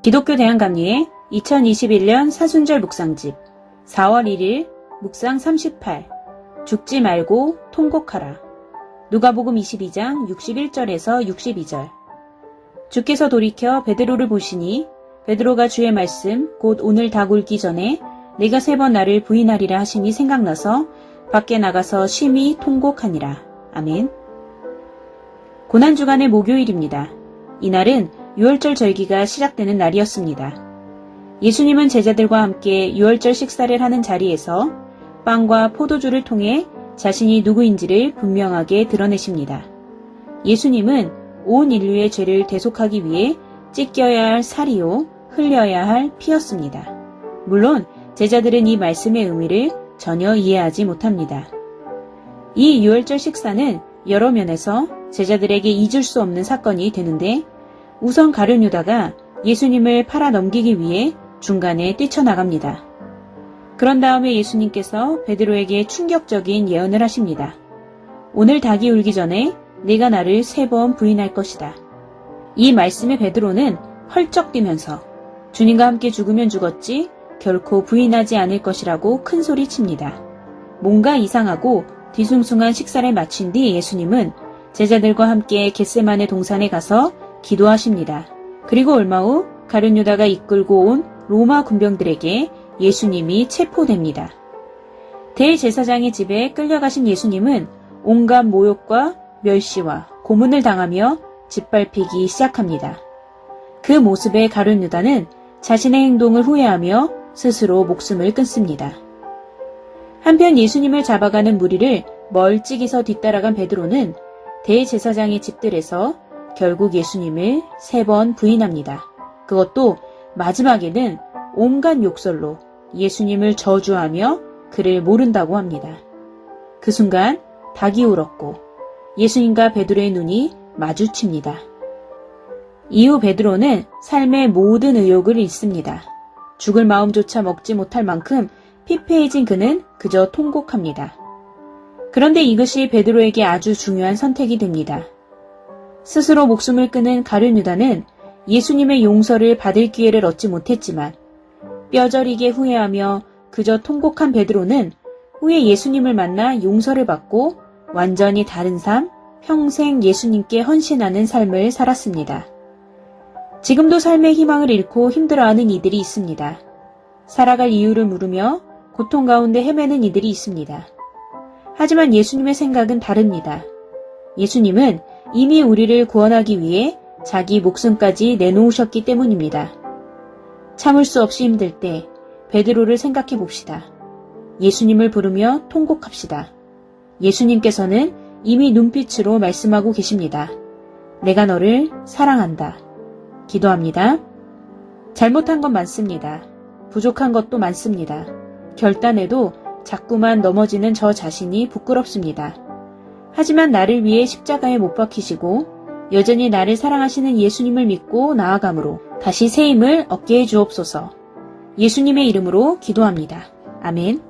기독교 대한감리의 2021년 사순절 묵상집 4월 1일 묵상 38 죽지 말고 통곡하라. 누가복음 22장 61절에서 62절. 주께서 돌이켜 베드로를 보시니 베드로가 주의 말씀 곧 오늘 다 굴기 전에 내가 3번 나를 부인하리라 하심이 생각나서 밖에 나가서 심히 통곡하니라. 아멘. 고난주간의 목요일입니다. 이날은 유월절 절기가 시작되는 날이었습니다. 예수님은 제자들과 함께 유월절 식사를 하는 자리에서 빵과 포도주를 통해 자신이 누구인지를 분명하게 드러내십니다. 예수님은 온 인류의 죄를 대속하기 위해 찢겨야 할 살이요, 흘려야 할 피였습니다. 물론 제자들은 이 말씀의 의미를 전혀 이해하지 못합니다. 이 유월절 식사는 여러 면에서 제자들에게 잊을 수 없는 사건이 되는데 우선 가룟 유다가 예수님을 팔아 넘기기 위해 중간에 뛰쳐나갑니다. 그런 다음에 예수님께서 베드로에게 충격적인 예언을 하십니다. 오늘 닭이 울기 전에 네가 나를 3번 부인할 것이다. 이 말씀에 베드로는 헐쩍 뛰면서 주님과 함께 죽으면 죽었지 결코 부인하지 않을 것이라고 큰 소리 칩니다. 뭔가 이상하고 뒤숭숭한 식사를 마친 뒤 예수님은 제자들과 함께 겟세마네 동산에 가서 기도하십니다. 그리고 얼마 후 가룟 유다가 이끌고 온 로마 군병들에게 예수님이 체포됩니다. 대제사장의 집에 끌려가신 예수님은 온갖 모욕과 멸시와 고문을 당하며 짓밟히기 시작합니다. 그 모습에 가룟 유다는 자신의 행동을 후회하며 스스로 목숨을 끊습니다. 한편 예수님을 잡아가는 무리를 멀찍이서 뒤따라간 베드로는 대제사장의 집들에서 결국 예수님을 3번 부인합니다. 그것도 마지막에는 온갖 욕설로 예수님을 저주하며 그를 모른다고 합니다. 그 순간 닭이 울었고 예수님과 베드로의 눈이 마주칩니다. 이후 베드로는 삶의 모든 의욕을 잃습니다. 죽을 마음조차 먹지 못할 만큼 피폐해진 그는 그저 통곡합니다. 그런데 이것이 베드로에게 아주 중요한 선택이 됩니다. 스스로 목숨을 끊은 가룟 유다는 예수님의 용서를 받을 기회를 얻지 못했지만 뼈저리게 후회하며 그저 통곡한 베드로는 후에 예수님을 만나 용서를 받고 완전히 다른 삶, 평생 예수님께 헌신하는 삶을 살았습니다. 지금도 삶의 희망을 잃고 힘들어하는 이들이 있습니다. 살아갈 이유를 물으며 고통 가운데 헤매는 이들이 있습니다. 하지만 예수님의 생각은 다릅니다. 예수님은 이미 우리를 구원하기 위해 자기 목숨까지 내놓으셨기 때문입니다. 참을 수 없이 힘들 때 베드로를 생각해 봅시다. 예수님을 부르며 통곡합시다. 예수님께서는 이미 눈빛으로 말씀하고 계십니다. 내가 너를 사랑한다. 기도합니다. 잘못한 건 많습니다. 부족한 것도 많습니다. 결단해도 자꾸만 넘어지는 저 자신이 부끄럽습니다. 하지만 나를 위해 십자가에 못 박히시고 여전히 나를 사랑하시는 예수님을 믿고 나아감으로 다시 새 힘을 얻게 해 주옵소서. 예수님의 이름으로 기도합니다. 아멘.